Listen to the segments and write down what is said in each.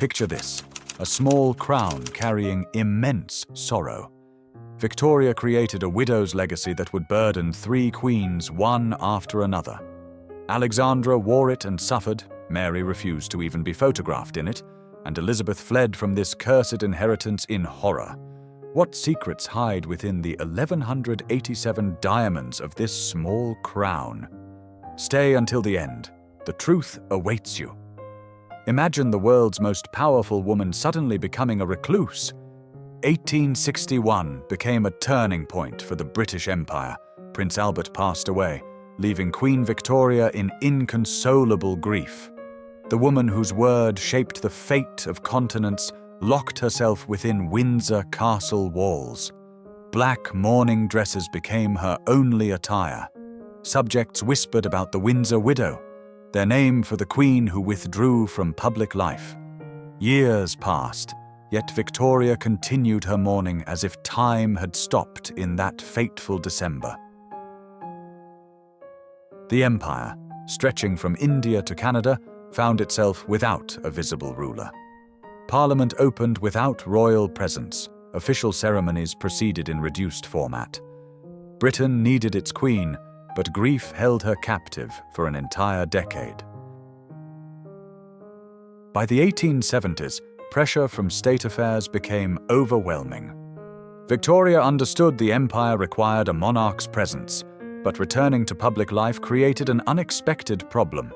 Picture this, a small crown carrying immense sorrow. Victoria created a widow's legacy that would burden 3 queens, one after another. Alexandra wore it and suffered, Mary refused to even be photographed in it, and Elizabeth fled from this cursed inheritance in horror. What secrets hide within the 1187 diamonds of this small crown? Stay until the end. The truth awaits you. Imagine the world's most powerful woman suddenly becoming a recluse. 1861 became a turning point for the British Empire. Prince Albert passed away, leaving Queen Victoria in inconsolable grief. The woman whose word shaped the fate of continents locked herself within Windsor Castle walls. Black mourning dresses became her only attire. Subjects whispered about the Windsor widow, their name for the queen who withdrew from public life. Years passed, yet Victoria continued her mourning as if time had stopped in that fateful December. The empire, stretching from India to Canada, found itself without a visible ruler. Parliament opened without royal presence. Official ceremonies proceeded in reduced format. Britain needed its queen, but grief held her captive for an entire decade. By the 1870s, pressure from state affairs became overwhelming. Victoria understood the empire required a monarch's presence, but returning to public life created an unexpected problem.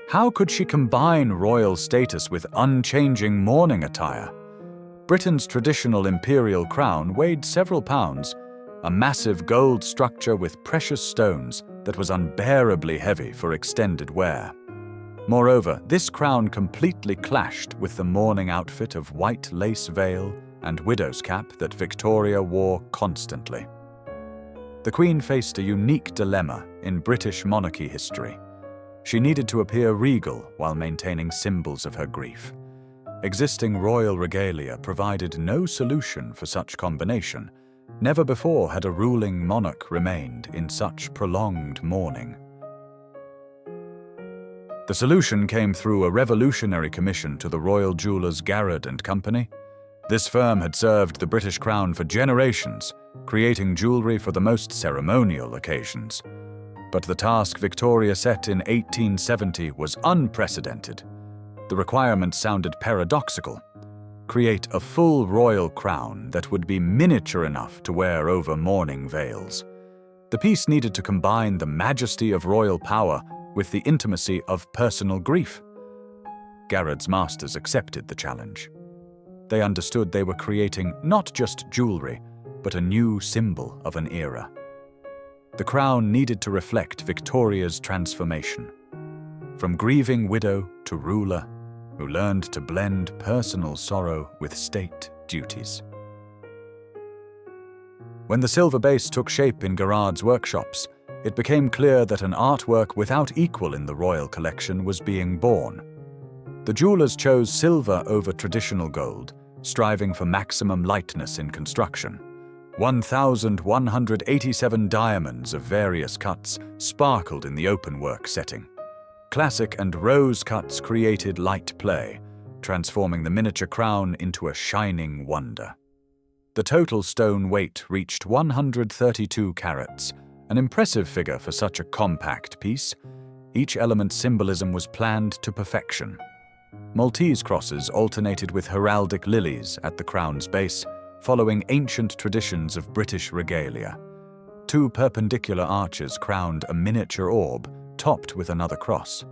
How could she combine royal status with unchanging mourning attire? Britain's traditional imperial crown weighed several pounds, a massive gold structure with precious stones that was unbearably heavy for extended wear. Moreover, this crown completely clashed with the mourning outfit of white lace veil and widow's cap that Victoria wore constantly. The Queen faced a unique dilemma in British monarchy history. She needed to appear regal while maintaining symbols of her grief. Existing royal regalia provided no solution for such combination. Never before had a ruling monarch remained in such prolonged mourning. The solution came through a revolutionary commission to the royal jewelers Garrard and Company. This firm had served the British Crown for generations, creating jewelry for the most ceremonial occasions. But the task Victoria set in 1870 was unprecedented. The requirement sounded paradoxical. Create a full royal crown that would be miniature enough to wear over mourning veils. The piece needed to combine the majesty of royal power with the intimacy of personal grief. Garrard's masters accepted the challenge. They understood they were creating not just jewelry, but a new symbol of an era. The crown needed to reflect Victoria's transformation, from grieving widow to ruler, who learned to blend personal sorrow with state duties. When the silver base took shape in Garrard's workshops, it became clear that an artwork without equal in the royal collection was being born. The jewelers chose silver over traditional gold, striving for maximum lightness in construction. 1,187 diamonds of various cuts sparkled in the openwork setting. Classic and rose cuts created light play, transforming the miniature crown into a shining wonder. The total stone weight reached 132 carats, an impressive figure for such a compact piece. Each element's symbolism was planned to perfection. Maltese crosses alternated with heraldic lilies at the crown's base, following ancient traditions of British regalia. 2 perpendicular arches crowned a miniature orb, topped with another cross.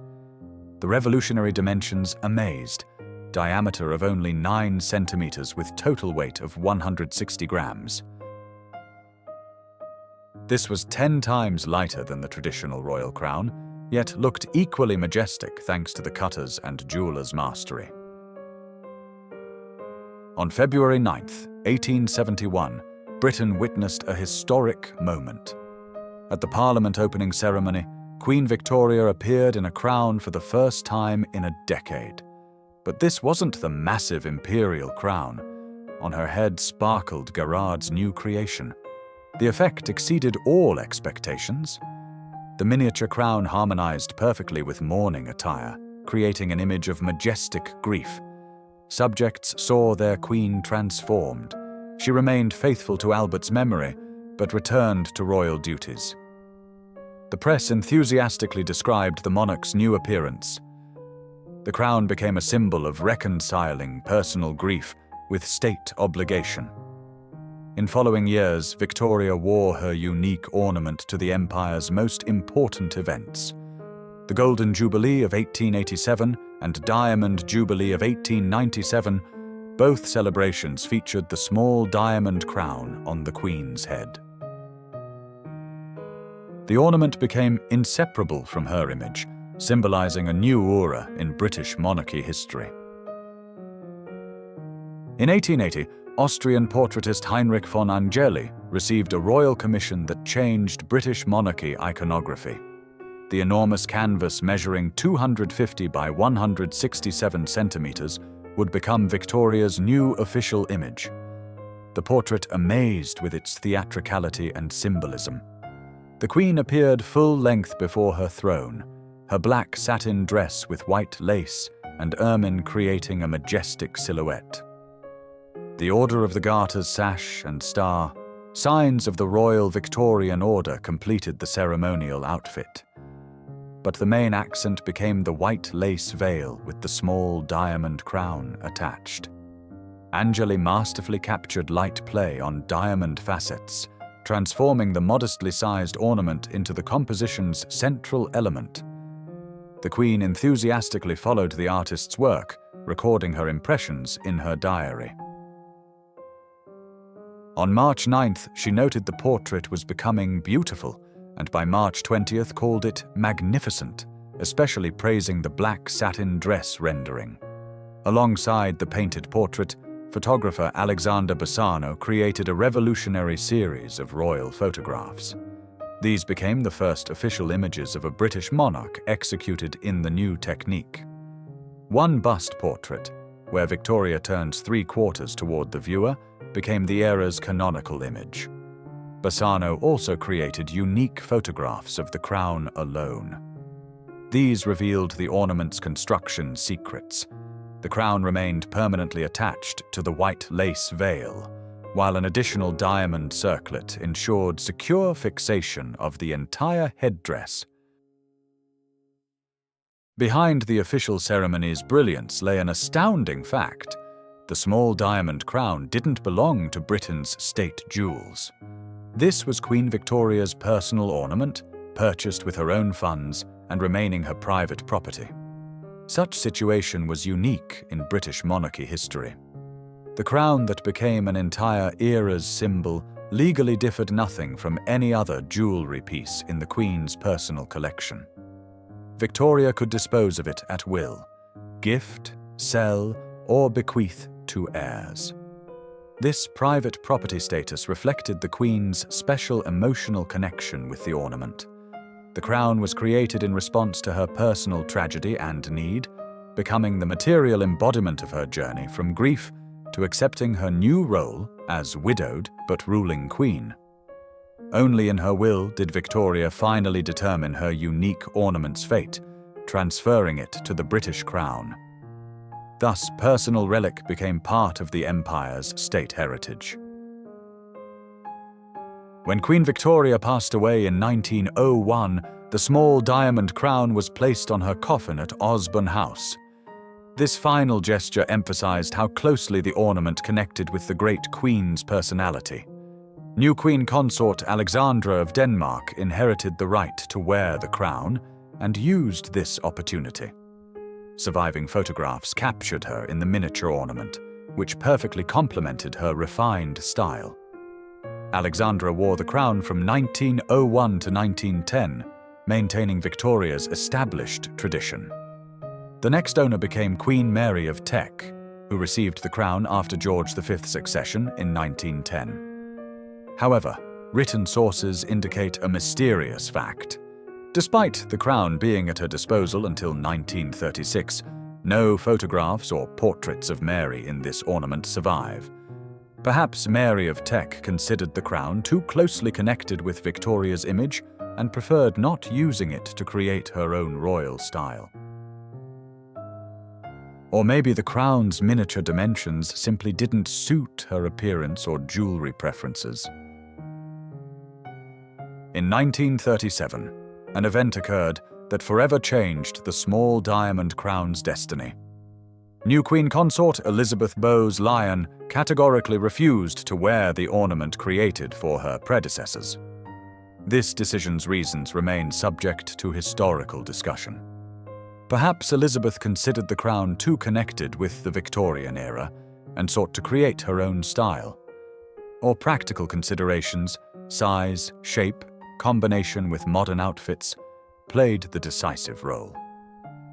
The revolutionary dimensions amazed, diameter of only 9 centimeters with total weight of 160 grams. This was 10 times lighter than the traditional royal crown, yet looked equally majestic thanks to the cutter's and jeweler's mastery. On February 9, 1871, Britain witnessed a historic moment. At the Parliament opening ceremony, Queen Victoria appeared in a crown for the first time in a decade. But this wasn't the massive imperial crown. On her head sparkled Garrard's new creation. The effect exceeded all expectations. The miniature crown harmonized perfectly with mourning attire, creating an image of majestic grief. subjects saw their queen transformed. She remained faithful to Albert's memory, but returned to royal duties. The press enthusiastically described the monarch's new appearance. The crown became a symbol of reconciling personal grief with state obligation. In following years, Victoria wore her unique ornament to the empire's most important events. The Golden Jubilee of 1887 and Diamond Jubilee of 1897, both celebrations featured the small diamond crown on the Queen's head. The ornament became inseparable from her image, symbolizing a new era in British monarchy history. In 1880, Austrian portraitist Heinrich von Angeli received a royal commission that changed British monarchy iconography. The enormous canvas measuring 250 by 167 centimeters would become Victoria's new official image. The portrait amazed with its theatricality and symbolism. The Queen appeared full length before her throne, her black satin dress with white lace and ermine creating a majestic silhouette. The Order of the Garter's sash and star, signs of the Royal Victorian Order, completed the ceremonial outfit. But the main accent became the white lace veil with the small diamond crown attached. Angeli masterfully captured light play on diamond facets, transforming the modestly sized ornament into the composition's central element. The Queen enthusiastically followed the artist's work, recording her impressions in her diary. On March 9th, she noted the portrait was becoming beautiful, and by March 20th called it magnificent, especially praising the black satin dress rendering. Alongside the painted portrait, photographer Alexander Bassano created a revolutionary series of royal photographs. These became the first official images of a British monarch executed in the new technique. One bust portrait, where Victoria turns 3/4 toward the viewer, became the era's canonical image. Bassano also created unique photographs of the crown alone. These revealed the ornament's construction secrets. The crown remained permanently attached to the white lace veil, while an additional diamond circlet ensured secure fixation of the entire headdress. Behind the official ceremony's brilliance lay an astounding fact. The small diamond crown didn't belong to Britain's state jewels. This was Queen Victoria's personal ornament, purchased with her own funds and remaining her private property. Such situation was unique in British monarchy history. The crown that became an entire era's symbol legally differed nothing from any other jewelry piece in the Queen's personal collection. Victoria could dispose of it at will, gift, sell, or bequeath to heirs. This private property status reflected the Queen's special emotional connection with the ornament. The crown was created in response to her personal tragedy and need, becoming the material embodiment of her journey from grief to accepting her new role as widowed but ruling queen. Only in her will did Victoria finally determine her unique ornament's fate, transferring it to the British crown. Thus, personal relic became part of the empire's state heritage. When Queen Victoria passed away in 1901, the small diamond crown was placed on her coffin at Osborne House. This final gesture emphasized how closely the ornament connected with the great Queen's personality. New Queen Consort Alexandra of Denmark inherited the right to wear the crown and used this opportunity. Surviving photographs captured her in the miniature ornament, which perfectly complemented her refined style. Alexandra wore the crown from 1901 to 1910, maintaining Victoria's established tradition. The next owner became Queen Mary of Teck, who received the crown after George V's accession in 1910. However, written sources indicate a mysterious fact. Despite the crown being at her disposal until 1936, no photographs or portraits of Mary in this ornament survive. Perhaps Mary of Teck considered the crown too closely connected with Victoria's image and preferred not using it to create her own royal style. Or maybe the crown's miniature dimensions simply didn't suit her appearance or jewelry preferences. In 1937, an event occurred that forever changed the small diamond crown's destiny. New Queen Consort Elizabeth Bowes Lyon categorically refused to wear the ornament created for her predecessors. This decision's reasons remain subject to historical discussion. Perhaps Elizabeth considered the crown too connected with the Victorian era and sought to create her own style. Or practical considerations, size, shape, combination with modern outfits, played the decisive role.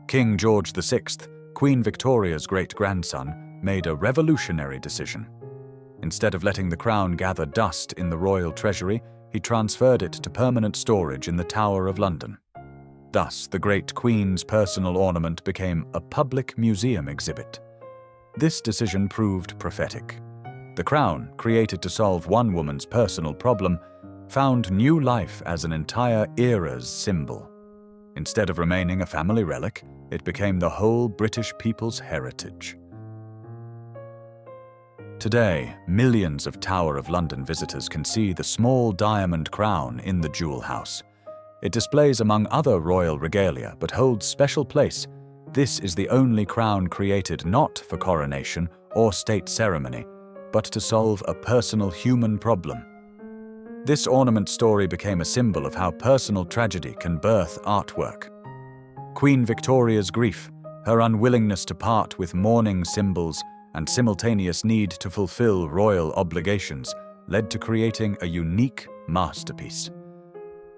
King George VI, Queen Victoria's great-grandson, made a revolutionary decision. Instead of letting the crown gather dust in the royal treasury, he transferred it to permanent storage in the Tower of London. Thus, the great Queen's personal ornament became a public museum exhibit. This decision proved prophetic. The crown, created to solve one woman's personal problem, found new life as an entire era's symbol. Instead of remaining a family relic, it became the whole British people's heritage. Today, millions of Tower of London visitors can see the small diamond crown in the Jewel House. It displays among other royal regalia, but holds special place. This is the only crown created not for coronation or state ceremony, but to solve a personal human problem. This ornament story became a symbol of how personal tragedy can birth artwork. Queen Victoria's grief, her unwillingness to part with mourning symbols, and simultaneous need to fulfill royal obligations led to creating a unique masterpiece.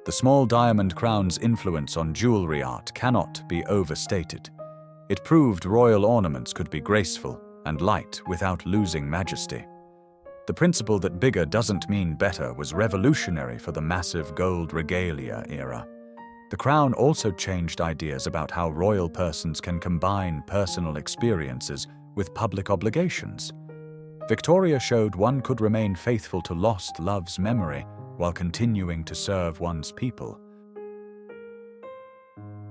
The small diamond crown's influence on jewelry art cannot be overstated. It proved royal ornaments could be graceful and light without losing majesty. The principle that bigger doesn't mean better was revolutionary for the massive gold regalia era. The crown also changed ideas about how royal persons can combine personal experiences with public obligations. Victoria showed one could remain faithful to lost love's memory while continuing to serve one's people.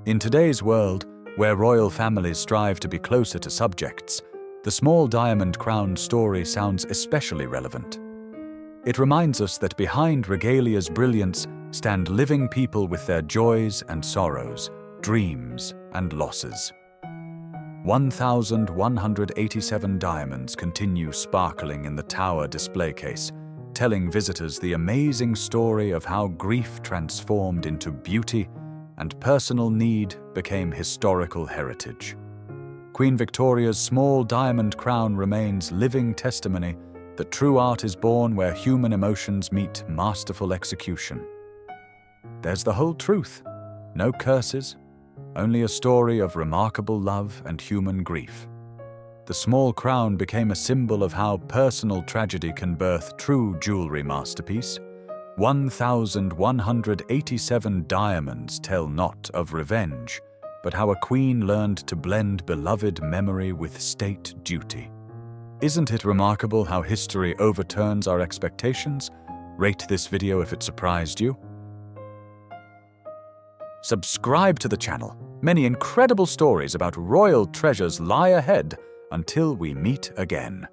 In today's world, where royal families strive to be closer to subjects, the small diamond crown story sounds especially relevant. It reminds us that behind regalia's brilliance stand living people with their joys and sorrows, dreams and losses. 1,187 diamonds continue sparkling in the Tower display case, telling visitors the amazing story of how grief transformed into beauty and personal need became historical heritage. Queen Victoria's small diamond crown remains living testimony that true art is born where human emotions meet masterful execution. There's the whole truth, no curses, only a story of remarkable love and human grief. The small crown became a symbol of how personal tragedy can birth true jewelry masterpiece. 1,187 diamonds tell not of revenge, but how a queen learned to blend beloved memory with state duty. Isn't it remarkable how history overturns our expectations? Rate this video if it surprised you. Subscribe to the channel. Many incredible stories about royal treasures lie ahead until we meet again.